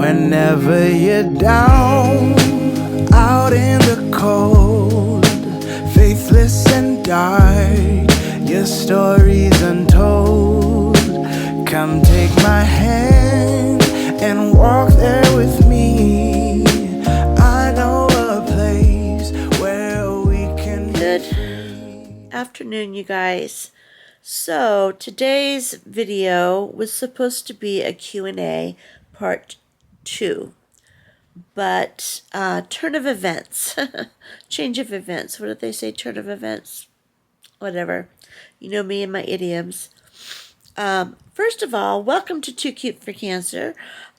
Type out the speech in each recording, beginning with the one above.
Whenever you're down, out in the cold, faithless and dark, your story's untold. Come take my hand and walk there with me. I know a place where we can. Good afternoon, you guys. So today's video was supposed to be a Q&A part 2, but turn of events, change of events. What did they say? Turn of events, whatever. You know me and my idioms. First of all, welcome to Too Cute for Cancer.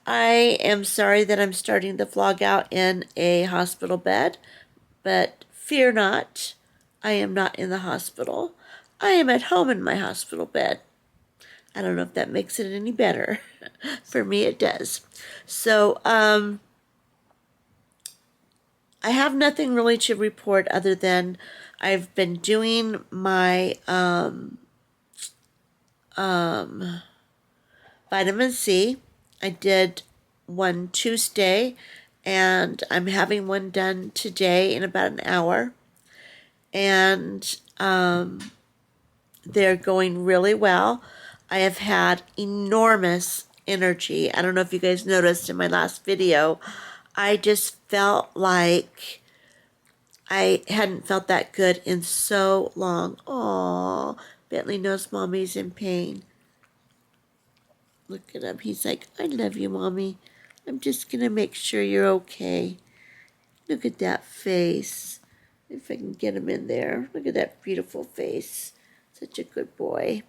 I am sorry that I'm starting the vlog out in a hospital bed, but fear not, I am not in the hospital. I am at home in my hospital bed. I don't know if that makes it any better. For me, it does. So, I have nothing really to report other than I've been doing my vitamin C. I did one Tuesday, and I'm having one done today in about an hour. And they're going really well. I have had enormous energy. I don't know if you guys noticed in my last video, I just felt like I hadn't felt that good in so long. Aww, Bentley knows Mommy's in pain. Look at him. He's like, I love you, Mommy. I'm just going to make sure you're okay. Look at that face. If I can get him in there. Look at that beautiful face. Such a good boy.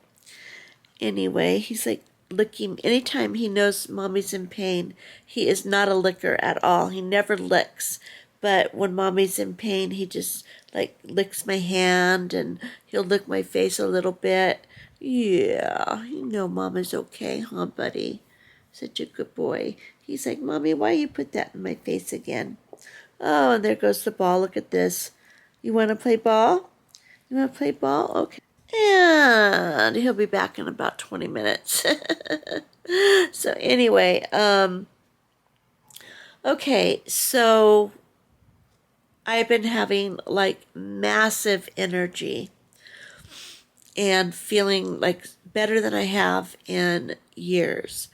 Anyway, he's like licking. Anytime he knows Mommy's in pain, he is not a licker at all. He never licks. But when Mommy's in pain, he just like licks my hand and he'll lick my face a little bit. Yeah, you know Mama's okay, huh, buddy? Such a good boy. He's like, Mommy, why you put that in my face again? Oh, and there goes the ball. Look at this. You want to play ball? You want to play ball? Okay. And he'll be back in about 20 minutes. So anyway, okay, so I've been having like massive energy and feeling like better than I have in years.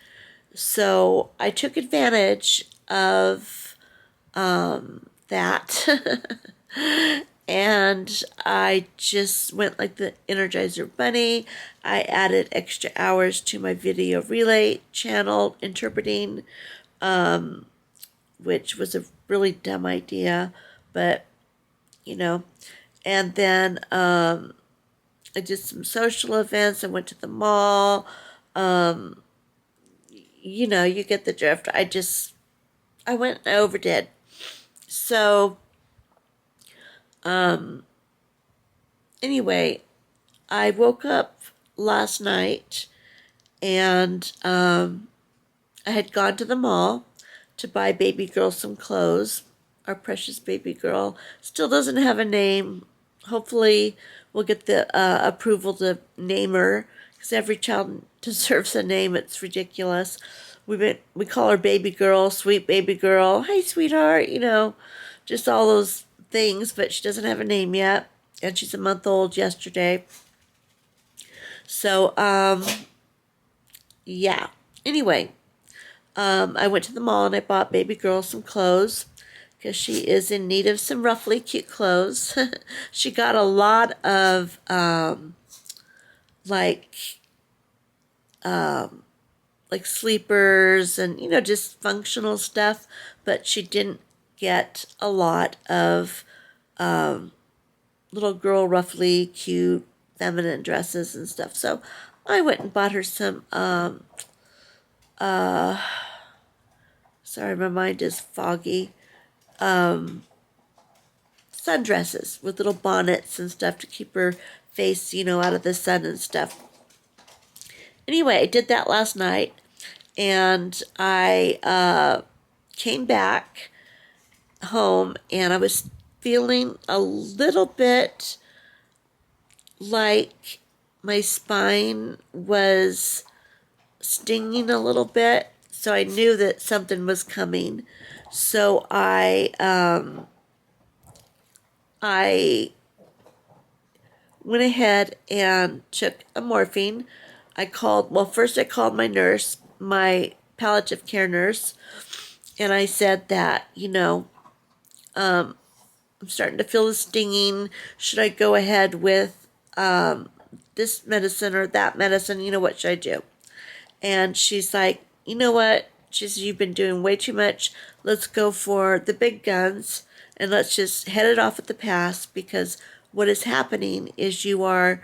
So I took advantage of that. And I just went like the Energizer Bunny. I added extra hours to my video relay channel interpreting, which was a really dumb idea, but you know. And then I did some social events. I went to the mall. You know, you get the drift. I went and overdid. So anyway, I woke up last night and I had gone to the mall to buy baby girl some clothes. Our precious baby girl still doesn't have a name. Hopefully we'll get the approval to name her, because every child deserves a name. It's ridiculous. We call her baby girl, sweet baby girl. Hey, sweetheart, you know, just all those things, but she doesn't have a name yet, and she's a month old yesterday. So yeah, anyway, I went to the mall and I bought baby girl some clothes because she is in need of some roughly cute clothes. She got a lot of like sleepers and, you know, just functional stuff, but she didn't get a lot of little girl, roughly cute, feminine dresses and stuff. So I went and bought her some, sorry, my mind is foggy, sundresses with little bonnets and stuff to keep her face, you know, out of the sun and stuff. Anyway, I did that last night, and I came back home, and I was feeling a little bit like my spine was stinging a little bit. so I knew that something was coming. So I went ahead and took a morphine. First I called my nurse, my palliative care nurse, and I said that, I'm starting to feel the stinging. Should I go ahead with this medicine or that medicine? What should I do? And she's like, you know what? She says, you've been doing way too much. Let's go for the big guns and let's just head it off at the pass, because what is happening is you are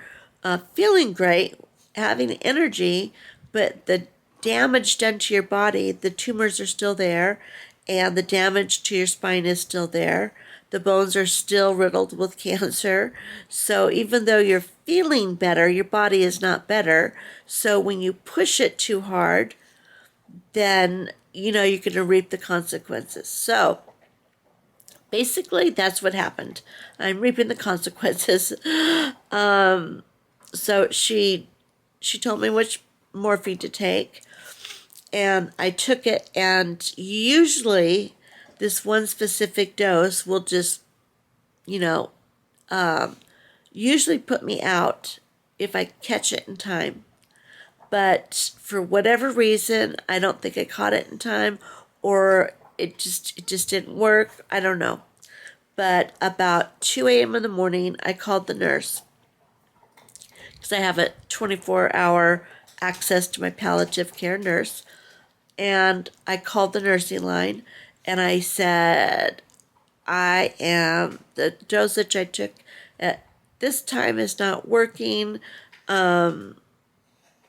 feeling great, having energy, but the damage done to your body, the tumors are still there, and the damage to your spine is still there. The bones are still riddled with cancer. So even though you're feeling better, your body is not better. So when you push it too hard, then you're going to reap the consequences. So basically, that's what happened. I'm reaping the consequences. So she told me which morphine to take, and I took it, and usually this one specific dose will just, usually put me out if I catch it in time. But for whatever reason, I don't think I caught it in time, or it just didn't work. I don't know. But about 2 a.m. in the morning, I called the nurse, because I have a 24-hour access to my palliative care nurse. And I called the nursing line, and I said, the dosage I took at this time is not working. So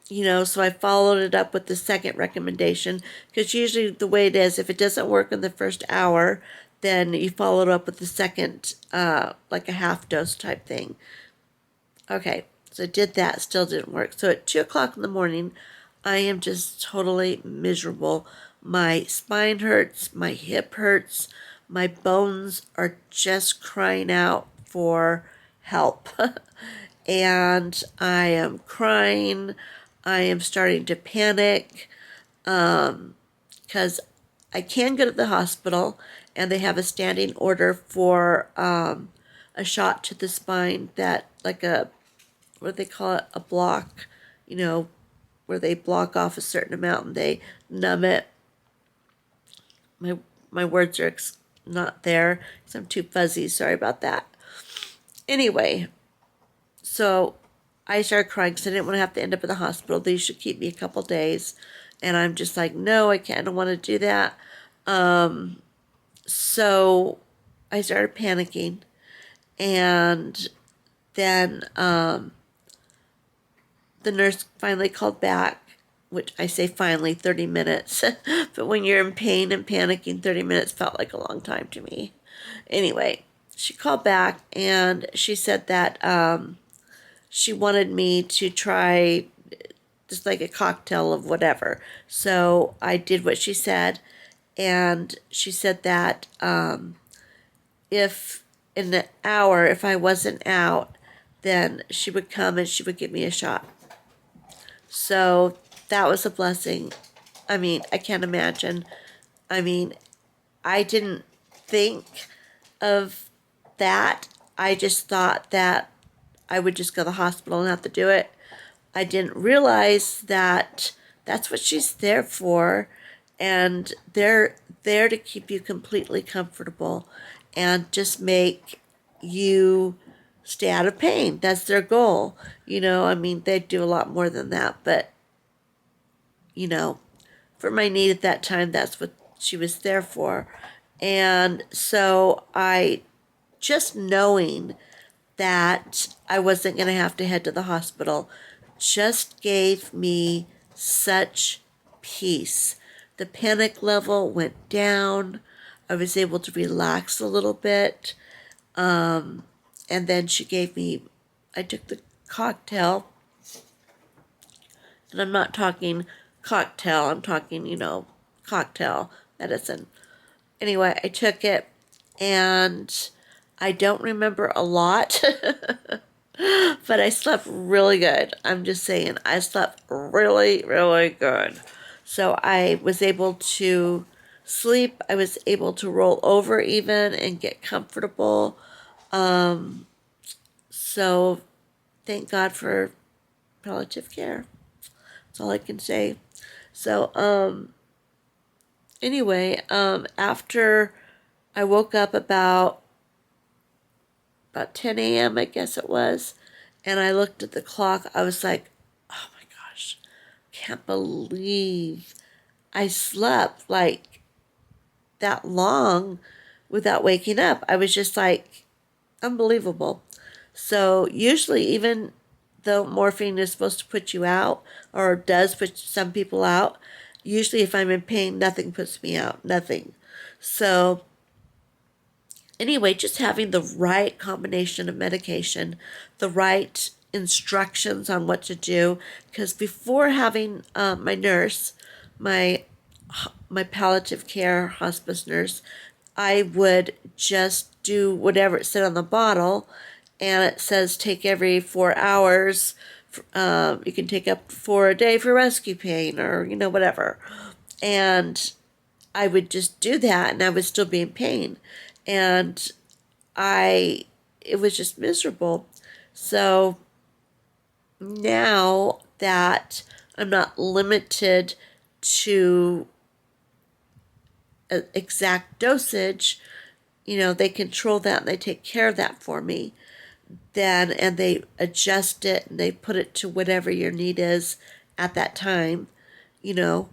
I followed it up with the second recommendation, because usually the way it is, if it doesn't work in the first hour, then you follow it up with the second, like a half dose type thing. Okay, so I did that, still didn't work. So at 2 o'clock in the morning, I am just totally miserable. My spine hurts, my hip hurts, my bones are just crying out for help. And I am crying. I am starting to panic, because I can go to the hospital, and they have a standing order for a shot to the spine, that like what do they call it, a block, where they block off a certain amount and they numb it. My words are not there because I'm too fuzzy. Sorry about that. Anyway, so I started crying because I didn't want to have to end up in the hospital. They should keep me a couple days. And I'm just like, no, I can't. I don't want to do that. So I started panicking. And then the nurse finally called back, which I say finally, 30 minutes. But when you're in pain and panicking, 30 minutes felt like a long time to me. Anyway, she called back, and she said that she wanted me to try just like a cocktail of whatever. So I did what she said, and she said that if in an hour, if I wasn't out, then she would come and she would give me a shot. So that was a blessing. I mean, I can't imagine. I mean, I didn't think of that. I just thought that I would just go to the hospital and have to do it. I didn't realize that that's what she's there for, and they're there to keep you completely comfortable and just make you stay out of pain. That's their goal. I mean, they do a lot more than that, but, for my need at that time, that's what she was there for. And so just knowing that I wasn't going to have to head to the hospital just gave me such peace. The panic level went down. I was able to relax a little bit. And then I took the cocktail. And I'm not talking cocktail, I'm talking, cocktail medicine. Anyway, I took it, and I don't remember a lot, but I slept really good. I'm just saying, I slept really, really good. So I was able to sleep. I was able to roll over even and get comfortable. So thank God for palliative care. That's all I can say. So, anyway, after I woke up about 10 a.m., I guess it was, and I looked at the clock, I was like, oh my gosh, can't believe I slept like that long without waking up. I was just like, unbelievable. So usually, even though morphine is supposed to put you out or does put some people out, usually if I'm in pain, nothing puts me out, nothing. So anyway, just having the right combination of medication, the right instructions on what to do. Because before having my nurse, my my palliative care hospice nurse, I would just do whatever it said on the bottle, and it says take every 4 hours. You can take up for a day for rescue pain, or whatever. And I would just do that, and I would still be in pain, and I it was just miserable. So now that I'm not limited to an exact dosage, they control that and they take care of that for me. Then, and they adjust it and they put it to whatever your need is at that time, you know,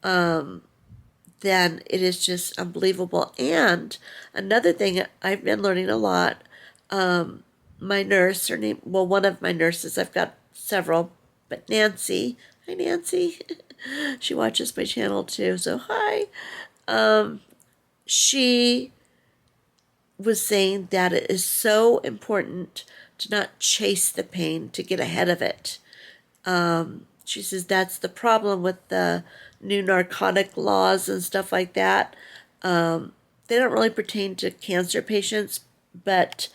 then it is just unbelievable. And another thing I've been learning a lot, my nurse, her name, well, one of my nurses, I've got several, but Nancy, hi Nancy, she watches my channel too, so hi. She was saying that it is so important to not chase the pain, to get ahead of it. She says that's the problem with the new narcotic laws and stuff like that. They don't really pertain to cancer patients, but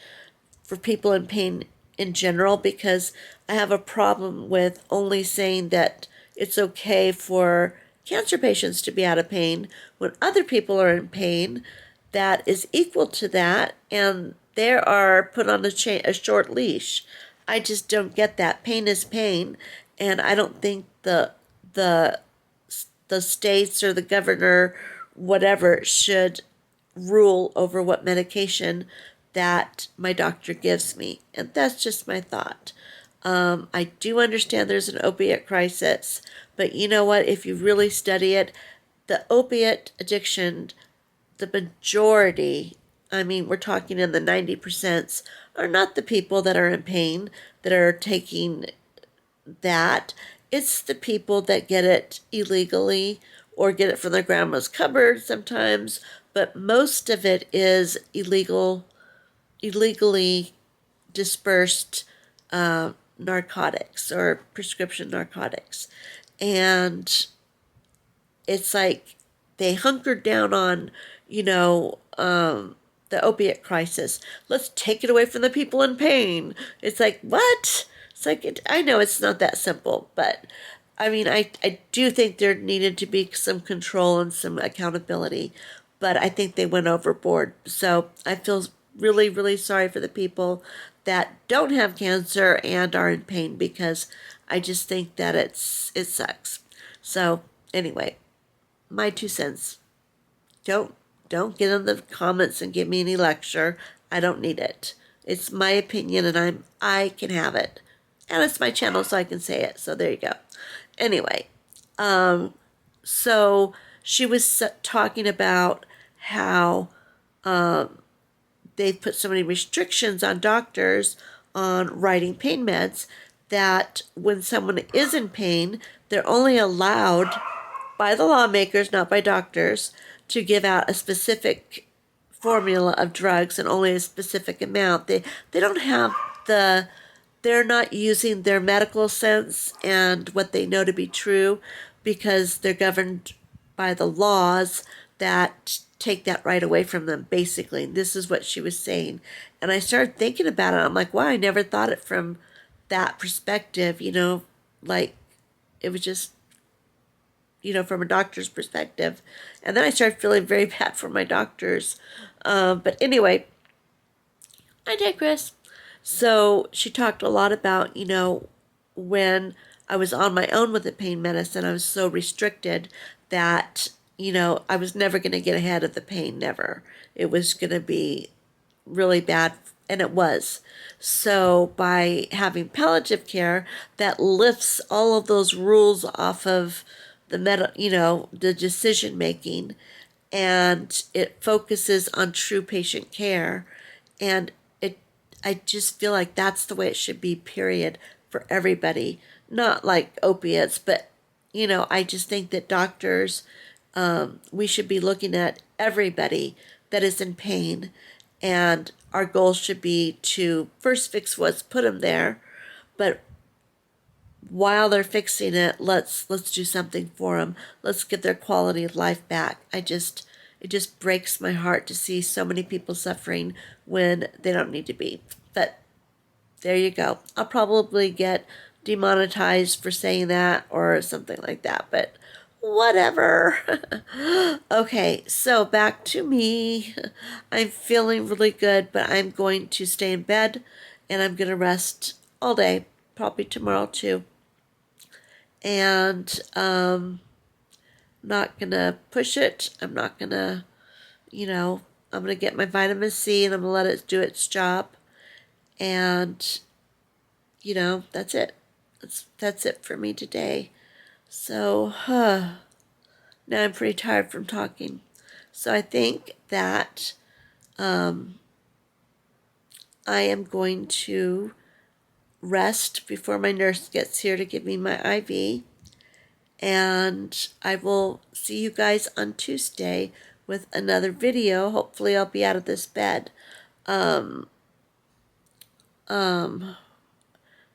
for people in pain in general, because I have a problem with only saying that it's okay for cancer patients to be out of pain when other people are in pain that is equal to that, and they are put on a short leash. I just don't get that. Pain is pain, and I don't think the the states or the governor, whatever, should rule over what medication that my doctor gives me. And that's just my thought. I do understand there's an opiate crisis, but you know what? If you really study it, the opiate addiction, the majority, I mean, we're talking in the 90%, are not the people that are in pain that are taking that. It's the people that get it illegally or get it from their grandma's cupboard sometimes, but most of it is illegally dispersed narcotics or prescription narcotics. And it's like they hunkered down on, the opiate crisis. Let's take it away from the people in pain. It's like, what? It's like, I know it's not that simple, but I mean, I do think there needed to be some control and some accountability, but I think they went overboard. So I feel really, really sorry for the people that don't have cancer and are in pain, because I just think that it sucks. So anyway, my 2 cents. Don't don't get in the comments and give me any lecture. I don't need it. It's my opinion, and I can have it. And it's my channel, so I can say it. So there you go. Anyway, so she was talking about how they've put so many restrictions on doctors on writing pain meds that when someone is in pain, they're only allowed by the lawmakers, not by doctors, to give out a specific formula of drugs and only a specific amount. They don't have they're not using their medical sense and what they know to be true, because they're governed by the laws that take that right away from them, basically. This is what she was saying. And I started thinking about it. I'm like, wow, I never thought it from that perspective, like it was just from a doctor's perspective. And then I started feeling very bad for my doctors. But anyway, I digress. So she talked a lot about, when I was on my own with the pain medicine, I was so restricted that, I was never going to get ahead of the pain, never. It was going to be really bad, and it was. So by having palliative care, that lifts all of those rules off of the decision making, and it focuses on true patient care. And I just feel like that's the way it should be, period, for everybody. Not like opiates, but I just think that doctors, we should be looking at everybody that is in pain, and our goal should be to first fix what's put them there, but while they're fixing it, let's do something for them. Let's get their quality of life back. It just breaks my heart to see so many people suffering when they don't need to be. But there you go. I'll probably get demonetized for saying that or something like that, but whatever. Okay, so back to me. I'm feeling really good, but I'm going to stay in bed and I'm going to rest all day, probably tomorrow too. And not going to push it. I'm not going to, I'm going to get my vitamin C and I'm going to let it do its job. And, that's it. That's it for me today. So, now I'm pretty tired from talking. So I think that I am going to rest before my nurse gets here to give me my IV. And I will see you guys on Tuesday with another video. Hopefully I'll be out of this bed. My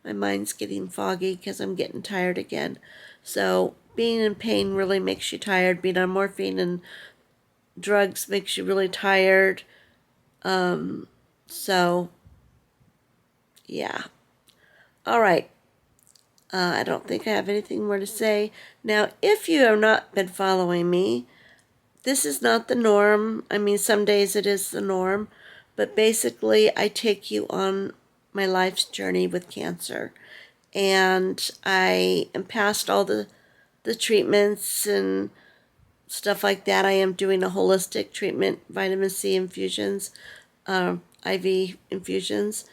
mind's getting foggy because I'm getting tired again. So being in pain really makes you tired. Being on morphine and drugs makes you really tired. So, yeah. All right. I don't think I have anything more to say. Now, if you have not been following me, this is not the norm. I mean, some days it is the norm. But basically, I take you on my life's journey with cancer. And I am past all the treatments and stuff like that. I am doing a holistic treatment, vitamin C infusions, IV infusions,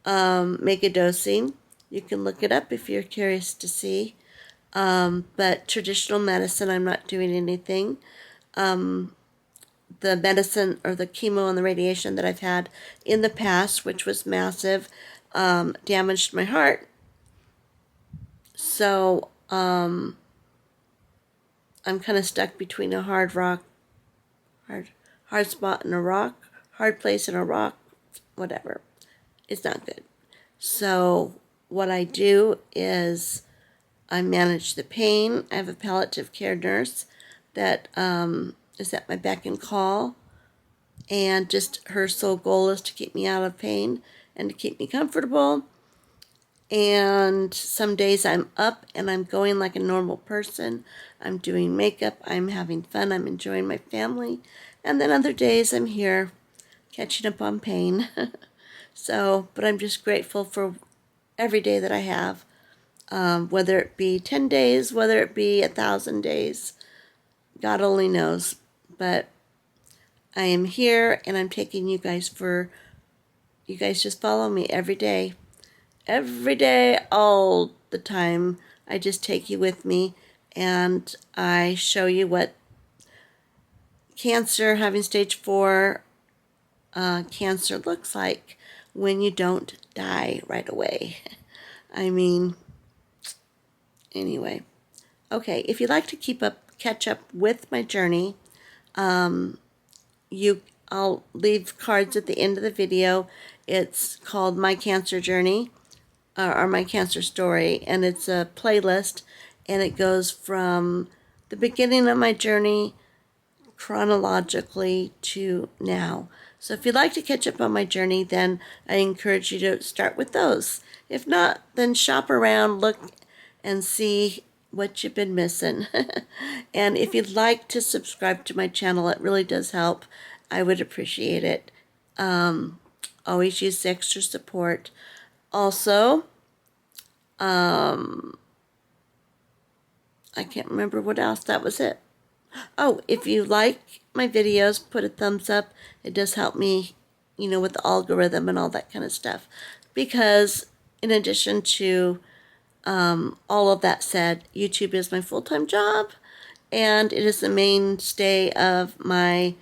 mega dosing. You can look it up if you're curious to see. But traditional medicine, I'm not doing anything. The medicine or the chemo and the radiation that I've had in the past, which was massive, damaged my heart. So I'm kind of stuck between a hard spot and a rock, hard place and a rock, whatever. It's not good. So what I do is I manage the pain. I have a palliative care nurse that is at my beck and call, and just her sole goal is to keep me out of pain and to keep me comfortable. And some days I'm up and I'm going like a normal person. I'm doing makeup, I'm having fun, I'm enjoying my family. And then other days I'm here catching up on pain. So, but I'm just grateful for every day that I have, whether it be 10 days, whether it be 1,000 days. God only knows. But I am here and I'm taking you guys just follow me every day. Every day, all the time. I just take you with me and I show you what cancer, having stage 4 cancer looks like when you don't die right away. I mean, anyway. Okay, if you'd like to catch up with my journey, I'll leave cards at the end of the video. It's called My Cancer Journey, or My Cancer Story, and it's a playlist, and it goes from the beginning of my journey chronologically to now. So if you'd like to catch up on my journey, then I encourage you to start with those. If not, then shop around, look and see what you've been missing. And if you'd like to subscribe to my channel, it really does help. I would appreciate it. Always use the extra support. Also, I can't remember what else. That was it. Oh, if you like my videos, put a thumbs up. It does help me, with the algorithm and all that kind of stuff. Because in addition to all of that said, YouTube is my full-time job, and it is the mainstay of my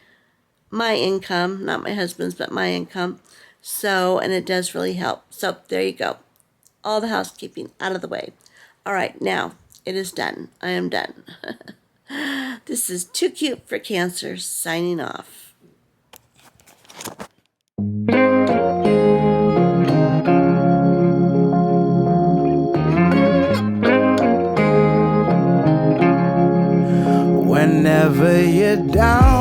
income, not my husband's, but my income. So, and it does really help. So there you go. All the housekeeping out of the way. All right, now it is done. I am done. This is Too Cute for Cancer, signing off. Whenever you're down